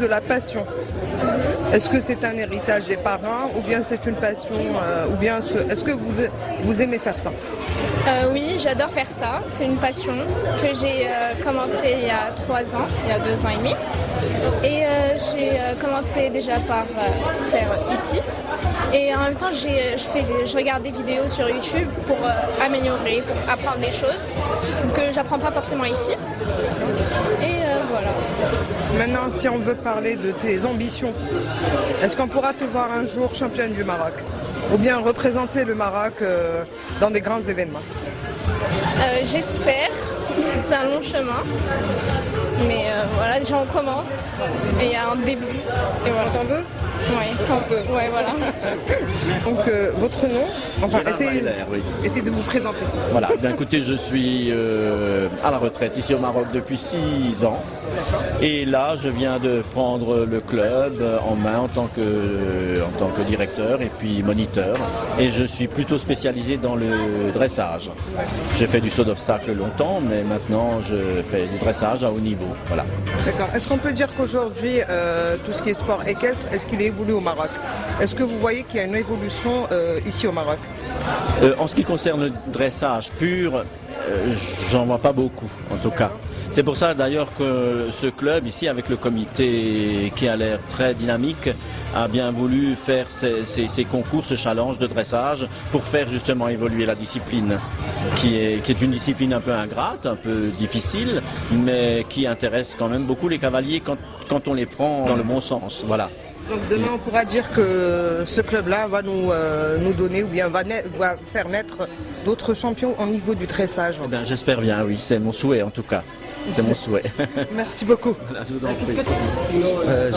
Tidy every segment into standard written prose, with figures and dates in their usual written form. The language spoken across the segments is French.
la passion. Est-ce que c'est un héritage des parents ou bien c'est une passion est-ce que vous aimez faire ça? Oui, j'adore faire ça. C'est une passion que j'ai commencé il y a 3 ans, il y a 2 ans et demi. Et j'ai commencé déjà par faire ici. Et en même temps, je regarde des vidéos sur YouTube pour améliorer, pour apprendre des choses que j'apprends pas forcément ici. Et voilà. Maintenant, si on veut parler de tes ambitions, est-ce qu'on pourra te voir un jour championne du Maroc? Ou bien représenter le Maroc dans des grands événements? J'espère. C'est un long chemin. Mais voilà, déjà on commence. Et il y a un début. Et voilà. Quand on veut? Oui, quand on peut. Ouais, voilà. Donc votre nom, enfin Oui. essayez de vous présenter. Voilà, d'un côté je suis à la retraite ici au Maroc depuis 6 ans. Et là je viens de prendre le club en main en tant que directeur et puis moniteur. Et je suis plutôt spécialisé dans le dressage. J'ai fait du saut d'obstacle longtemps, mais maintenant je fais du dressage à haut niveau. Voilà. D'accord. Est-ce qu'on peut dire qu'aujourd'hui, tout ce qui est sport équestre, est-ce qu'il évolue au Maroc? Est-ce que vous voyez qu'il y a une évolution ici au Maroc? En ce qui concerne le dressage pur, j'en vois pas beaucoup en tout cas. C'est pour ça d'ailleurs que ce club ici, avec le comité qui a l'air très dynamique, a bien voulu faire ces concours, ce challenge de dressage pour faire justement évoluer la discipline, qui est une discipline un peu ingrate, un peu difficile, mais qui intéresse quand même beaucoup les cavaliers quand on les prend dans le bon sens. Voilà. Donc demain, on pourra dire que ce club-là va nous donner ou bien va faire naître d'autres champions au niveau du dressage. Eh bien, j'espère bien, oui, c'est mon souhait en tout cas. C'est mon souhait. Merci beaucoup. Voilà, je vous en prie.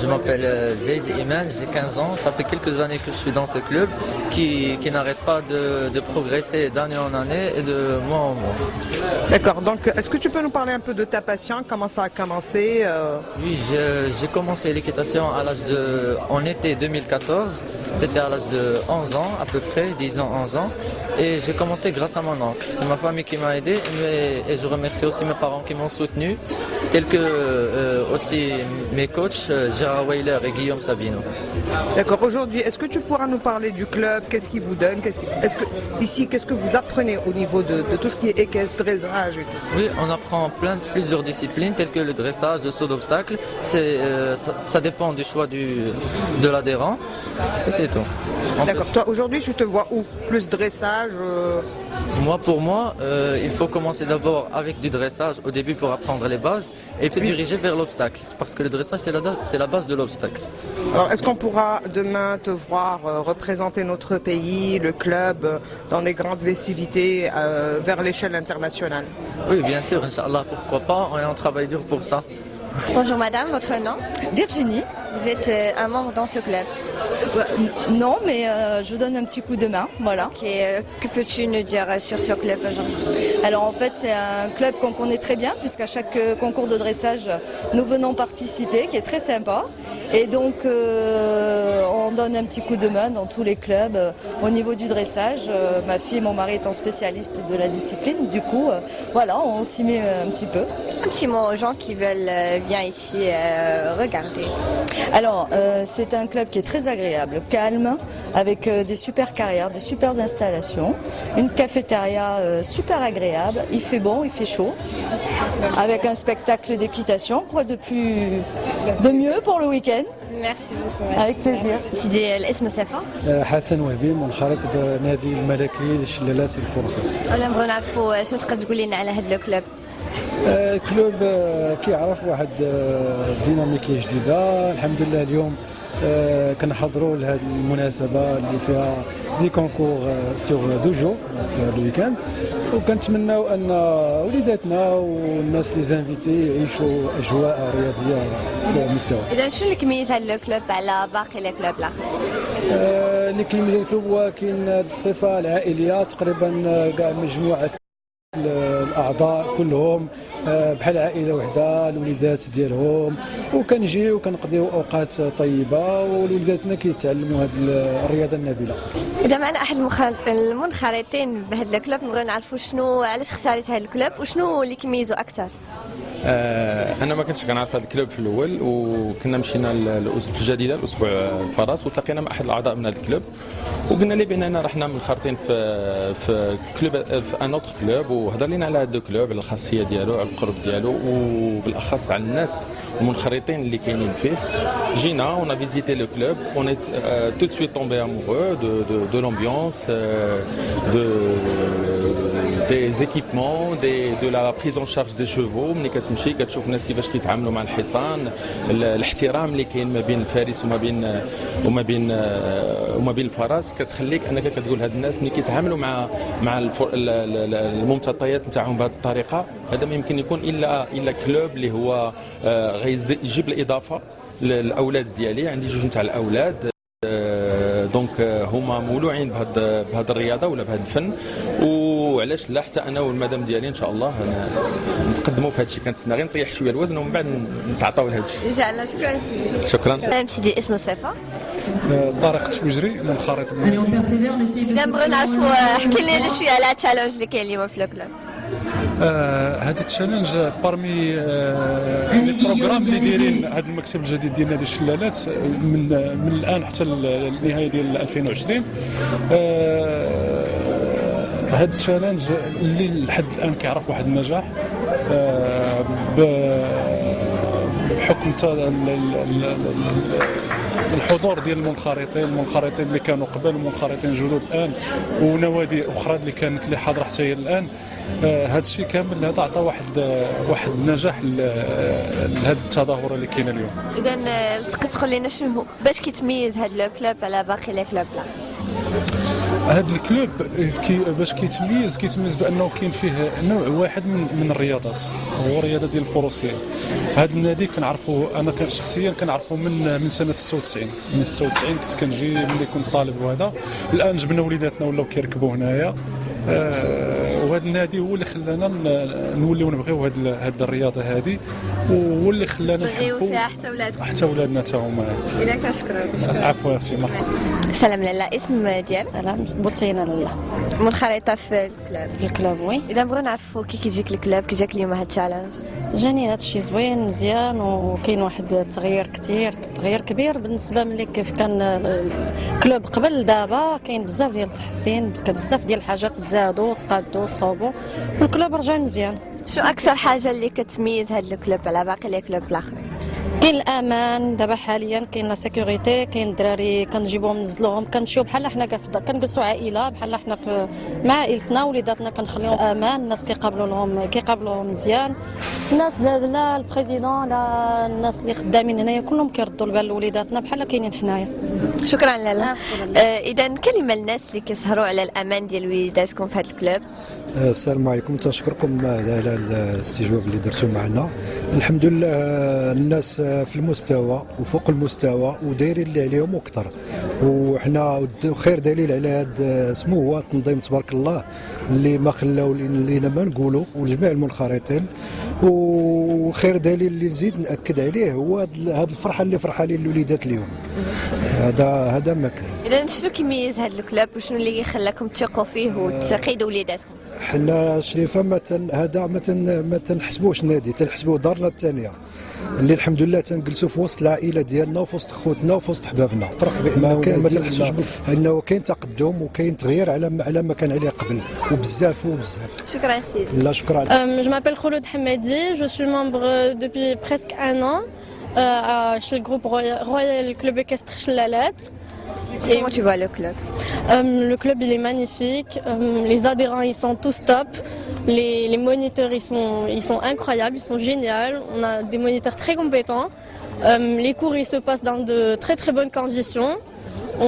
Je m'appelle Zaid Iman, j'ai 15 ans. Ça fait quelques années que je suis dans ce club qui n'arrête pas de progresser d'année en année et de mois en mois. D'accord, donc est-ce que tu peux nous parler un peu de ta passion? Comment ça a commencé? Oui, j'ai commencé l'équitation en été 2014. C'était à l'âge de 11 ans à peu près, 10 ans, 11 ans. Et j'ai commencé grâce à mon oncle. C'est ma famille qui m'a aidé et je remercie aussi mes parents qui m'ont soutenu, tels que aussi mes coachs Gérard Weiler et Guillaume Sabino. D'accord, aujourd'hui, est-ce que tu pourras nous parler du club? Qu'est-ce qu'il vous donne? Qu'est-ce que vous apprenez au niveau de tout ce qui est équestre, dressage et tout? Oui, on apprend plusieurs disciplines telles que le dressage, le saut d'obstacle. Ça dépend du choix de l'adhérent et c'est tout. D'accord, toi aujourd'hui tu te vois où? Plus dressage Pour moi, il faut commencer d'abord avec du dressage au début pour apprendre les bases et se diriger vers l'obstacle. Parce que le dressage c'est la base de l'obstacle. Alors est-ce qu'on pourra demain te voir représenter notre pays, le club, dans des grandes festivités vers l'échelle internationale? Oui, bien sûr, Inch'Allah, pourquoi pas, on travaille dur pour ça. Bonjour madame, votre nom? Virginie. Vous êtes un membre dans ce club? Non, mais je vous donne un petit coup de main, voilà. Que peux-tu nous dire sur ce club aujourd'hui? Alors en fait, c'est un club qu'on connaît très bien, puisqu'à chaque concours de dressage, nous venons participer, qui est très sympa. Et donc, on donne un petit coup de main dans tous les clubs au niveau du dressage. Ma fille et mon mari étant spécialistes de la discipline, du coup, voilà, on s'y met un petit peu. Un petit mot aux gens qui veulent bien ici regarder. Alors, c'est un club qui est très agréable, calme, avec des super carrières, des super installations, une cafétéria super agréable, il fait bon, il fait chaud, avec un spectacle d'équitation, quoi de mieux pour le week-end. Merci beaucoup. Avec plaisir. تدي الاسم سافا؟ حسن وهبي منخرط بنادي الملكي للشلالات الفرنسي. ولا نبغيو نعرفوا شنو تقدر تقول لنا على هذا الكلوب؟ كلوب كيعرف واحد ديناميكيه جديده. الحمد لله اليوم كنحضروا لهذه المناسبه اللي فيها دي كونكور سور 2 جور سور لو ويكاند، وكنتمناو ان وليداتنا والناس لي زانفيتي يعيشوا اجواء رياضيه فوق مستوى. اذا شنو اللي كيميز هذا الكلوب على باقي لي كلوب الاخرين؟ اللي كيميز الكلوب هو كاين الصفه العائليه، تقريبا كاع مجموعه الاعضاء كلهم بحال عائله وحده، الوليدات ديالهم، وكنجيو وكنقضيو اوقات طيبه ووليداتنا كيتعلموا هذه الرياضه النبيله. اذا معنا احد المنخرطين بهذا الكلوب نبغيو نعرفوا علاش اختاريت هذا الكلوب وشنو اللي كيميزو اكثر. انا ما كنتش كنعرف هذا الكلوب في الاول، وكنا مشينا في الجديده الاسبوع الفرس وتلاقينا مع احد الاعضاء من هذا الكلوب وقلنا ليه باننا رحنا منخرطين في كلوب في ان اوتر كلوب، وهضر لنا على هذا الكلوب على الخاصيه ديالو على القرب ديالو وبالاخص على الناس المنخرطين اللي كاينين فيه. جينا اون فيزيتي لو كلوب اون tout de suite tombé amoureux de l'ambiance, des équipements, de la prise en charge des chevaux. ملي كتمشي كتشوف الناس كيفاش كيتعاملوا مع الحصان، الاحترام اللي كاين ما بين الفارس وما بين الفرس كتخليك انك كتقول هاد الناس ملي كيتعاملوا مع الممتطيات نتاعهم بهذه الطريقه، هذا ما يمكن يكون الا كلوب اللي هو غيجيب الاضافه للاولاد ديالي. عندي جوج نتاع الاولاد دونك هما مولوعين بهذه الرياضه ولا بهذا الفن، وعلاش لا حتى انا والمدام ديالي ان شاء الله نتقدموا في هذا الشيء. كنتسنى غير نطيح شويه الوزن ومن بعد نتعاطاو لهذا الشيء ان شاء الله. شكرا سيدي. شكرا. سيدي اسم الصفه؟ طارق التويجري منخرط. نبغي نعرفوا احكي لنا شويه على التشالنج اللي كاين اليوم في الكلوب. هذا التشالنج بارمي لي بروغرام اللي دايرين هذا المكتب الجديد ديال نادي الشلالات من الان حتى النهايه ديال 2020. هذا التشالنج اللي لحد الان كيعرف واحد النجاح بحكم الحضور ديال المنخرطين اللي كانوا قبل ومنخرطين جدد الان ونوادي اخرى اللي كانت اللي حاضره حتى هي الان. هذا الشيء كامل هذا عطى واحد النجاح لهذا التظاهره اللي كاينه اليوم. اذا تقول لنا شنو باش كيتميز هذا الكلوب على باقي لي كلوب؟ هذا الكلوب باش كيتميز بانه كاين فيه نوع واحد من الرياضات، هو الرياضه ديال الفروسيه. هذا النادي كنعرفوا انا شخصيا كنعرفوا من سنه 96. من 96 كنت كنجي ملي كنت طالب، وهذا الان جبنا وليداتنا ولاو كيركبوا هنايا. وهذا النادي هو اللي خلانا نوليو نبغيو هذه الرياضه هذه، وهو اللي خلانا نحبوا فيها حتى ولادنا حتى هما. اذا كنشكرك. عفوا سي مرحبا. سلام لاله، اسم ديالك؟ سلام بوتينه لاله. منخرطه في الكلوب وي. اذا بغينا نعرفوا كي كيجيك الكلوب، كي جاك اليوم هذا التشالنج؟ جاني هذا الشيء زوين مزيان، وكاين واحد التغيير تغيير كبير بالنسبه ملي كيف كان الكلوب قبل. دابا كاين بزاف ديال التحسين، بزاف ديال الحاجات تزادوا تقادوا تصوبوا، والكلوب رجع مزيان. شو اكثر حاجه اللي كتميز هذا الكلوب على باقي لي كلوب الاخرين؟ كاين الامان دابا حاليا، كاين لا سيكوريتي، كاين الدراري كنجيبوهم ننزلوهم كنمشيو بحال حنا كنجلسوا عائله بحال حنا مع عائلتنا وليداتنا، كنخليوهم في امان. الناس كيقابلوهم مزيان، الناس لا البريزيدون لا الناس اللي خدامين هنايا كلهم كيردوا البال لوليداتنا بحال كاينين حنايا. شكرا لاله. اذا كلمه للناس اللي كيسهروا على الامان ديال وليداتكم في هذا الكلوب. السلام عليكم، تنشكركم على الاستجواب اللي درتوا معنا. الحمد لله الناس في المستوى وفوق المستوى ودايرين اللي عليهم واكثر، وحنا خير دليل على هذا اسمه هو التنظيم تبارك الله اللي ما خلاو لينا ما نقولوا، والجميع المنخرطين. وخير دليل اللي نزيد ناكد عليه هو هذه الفرحه اللي فرحانين الوليدات اليوم. هذا ما كاين. اذا شنو كيميز هذا الكلوب وشنو اللي خلاكم تثقوا فيه وتقيدوا وليداتكم؟ حنا شريفه ما تنحسبوش نادي، تنحسبوه دارنا الثانيه اللي الحمد لله تنجلسوا في وسط العائله ديالنا وفي وسط خوتنا وفي وسط حبابنا. ما تنحسوش انه كاين تقدم وكاين تغيير على ما كان عليه قبل، وبزاف. شكرا سيدي. لا شكرا. Je m'appelle Khouloud Hamadi, je suis membre depuis presque un an chez le groupe Royal Club Équestre Chelalat. Comment tu vois le club? Le club il est magnifique, les adhérents ils sont tous top, les moniteurs ils sont incroyables, ils sont géniaux, on a des moniteurs très compétents, les cours ils se passent dans de très très bonnes conditions,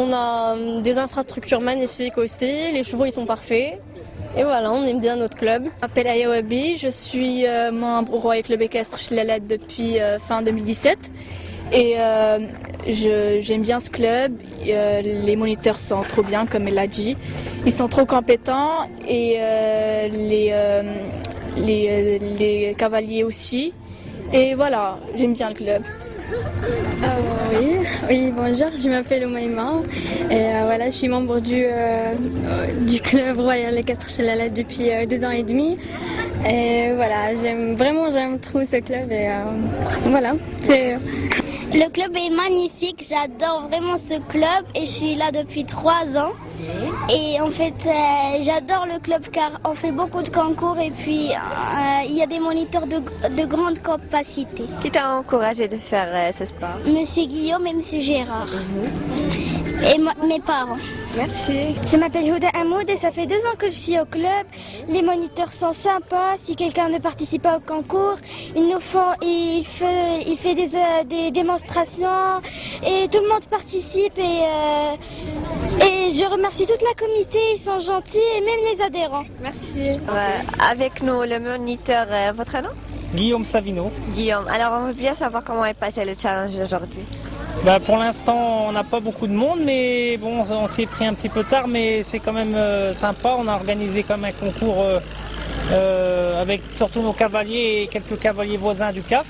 on a des infrastructures magnifiques aussi, les chevaux ils sont parfaits. Et voilà, on aime bien notre club. Je m'appelle Aya Wabi, je suis membre au Royal Club Équestre Chelalat depuis fin 2017. Et j'aime bien ce club, les moniteurs sont trop bien comme elle l'a dit, ils sont trop compétents et les cavaliers aussi. Et voilà, j'aime bien le club. Oui, bonjour, je m'appelle Oumaïma et voilà, je suis membre du club Royal Équestre Chelalat depuis 2 ans et demi. Et voilà, j'aime trop ce club et voilà. Le club est magnifique, j'adore vraiment ce club et je suis là depuis 3 ans. Et en fait, j'adore le club car on fait beaucoup de concours et puis il y a des moniteurs de grande capacité. Qui t'a encouragé de faire ce sport? Monsieur Guillaume et Monsieur Gérard. Et mes parents. Merci. Je m'appelle Houda Hamoud et ça fait 2 ans que je suis au club. Les moniteurs sont sympas. Si quelqu'un ne participe pas au concours, il fait des démonstrations et tout le monde participe et je remercie toute la comité, ils sont gentils et même les adhérents. Merci. Avec nous le moniteur, votre nom? Guillaume Savino. Guillaume, alors on veut bien savoir comment est passé le challenge aujourd'hui. Pour l'instant, on n'a pas beaucoup de monde, mais bon, on s'y est pris un petit peu tard, mais c'est quand même sympa. On a organisé comme un concours avec surtout nos cavaliers et quelques cavaliers voisins du CAF.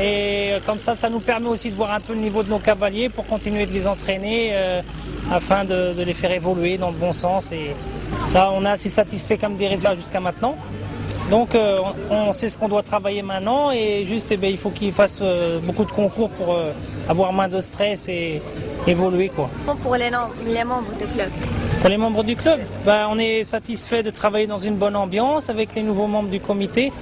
Et comme ça nous permet aussi de voir un peu le niveau de nos cavaliers pour continuer de les entraîner afin de les faire évoluer dans le bon sens. Et là, on est assez satisfait comme des résultats jusqu'à maintenant. Donc on sait ce qu'on doit travailler maintenant et juste il faut qu'ils fassent beaucoup de concours pour avoir moins de stress et évoluer, quoi. Pour les membres du club? Pour les membres du club, on est satisfait de travailler dans une bonne ambiance avec les nouveaux membres du comité.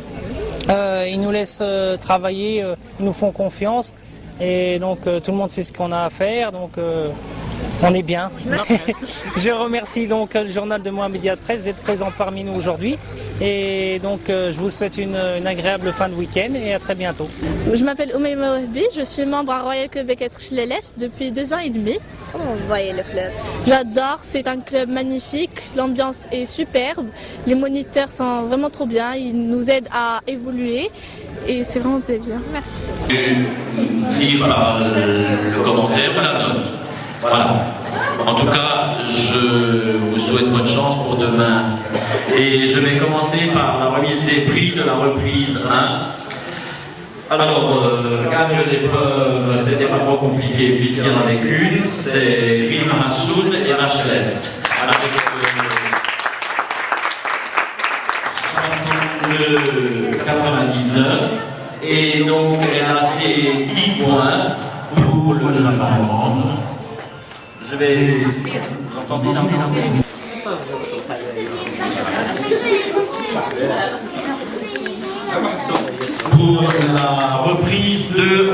Ils nous laissent travailler, ils nous font confiance et donc tout le monde sait ce qu'on a à faire. Donc on est bien. Je remercie donc le journal de Mohamedia Presse d'être présent parmi nous aujourd'hui. Et donc je vous souhaite une agréable fin de week-end et à très bientôt. Je m'appelle Oumaïma Wahbi, je suis membre à Royal Club Équestre Chelalat depuis 2 ans et demi. Comment vous voyez le club? J'adore, c'est un club magnifique, l'ambiance est superbe, les moniteurs sont vraiment trop bien, ils nous aident à évoluer et c'est vraiment très bien. Merci. Lire le commentaire ou la note. Voilà. En tout cas, je vous souhaite bonne chance pour demain. Et je vais commencer par la remise des prix de la reprise 1. Alors, gagne l'épreuve, c'était pas trop compliqué puisqu'il y en avait qu'une, c'est Rima Massoud et Rachelette. Avec 99. Et donc, elle a ses 10 points pour le jeune monde. Je vais... Vous entendez l'ambiance? Pour la reprise de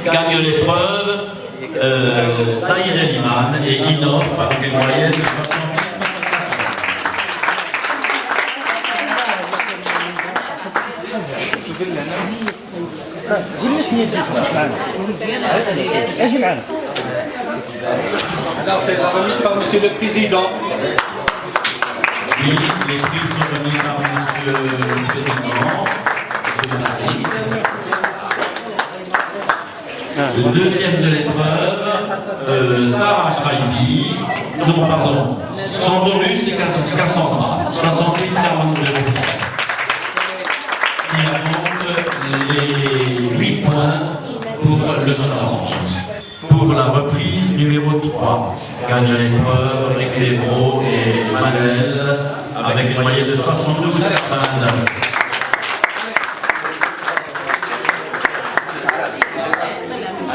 1, gagne l'épreuve Zahir Eliman et Inoff avec une moyenne de 60. Alors c'est remis par Monsieur le Président. Oui, les prix sont remis par Monsieur le Président. Le deuxième de l'épreuve, Sarah Schreibi. Non, pardon. Son bonus, c'est Cassandra. 68,42. Qui remonte les 8 points pour le jaune orange. Pour la reprise numéro 3, gagne l'épreuve Rick Lévraud et Manuel avec une moyenne de 72,89.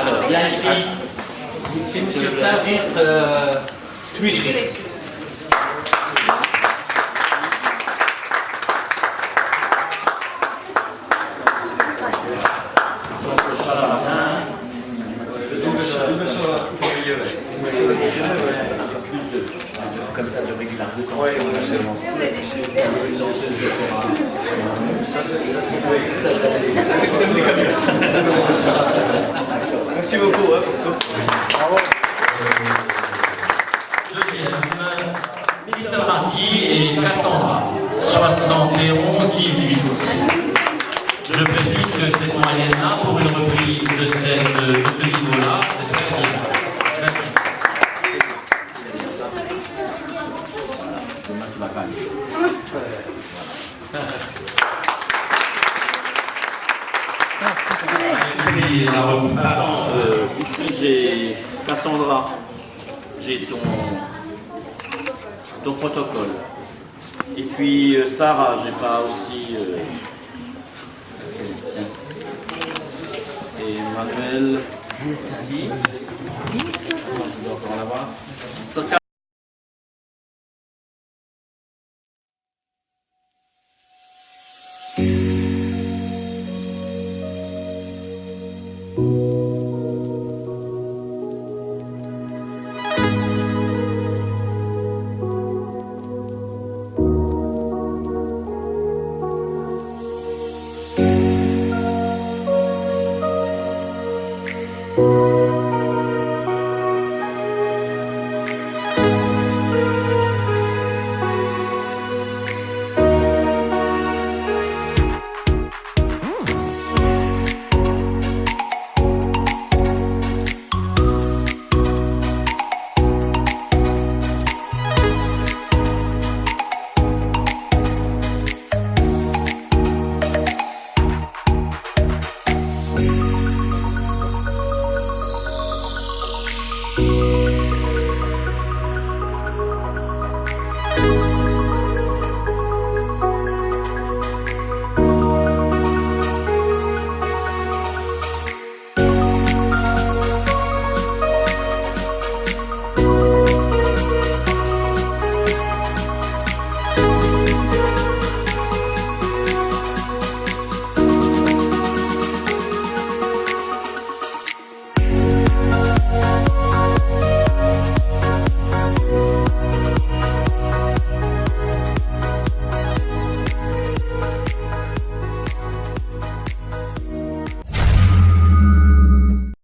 Alors, il y a ici, c'est M. David Tuichery. Comme ça, de régularité. Oui, absolument. Merci beaucoup pour tout. Bravo. Deuxième, Mister Marty et Cassandra, 71,18. Je précise que cette moyenne-là, pour une reprise de ce niveau-là, c'est très bien. ici j'ai Cassandra, j'ai ton protocole. Et puis Sarah, j'ai pas aussi. Est-ce qu'elle est? Tiens. Et Manuel, ici. Je dois encore l'avoir.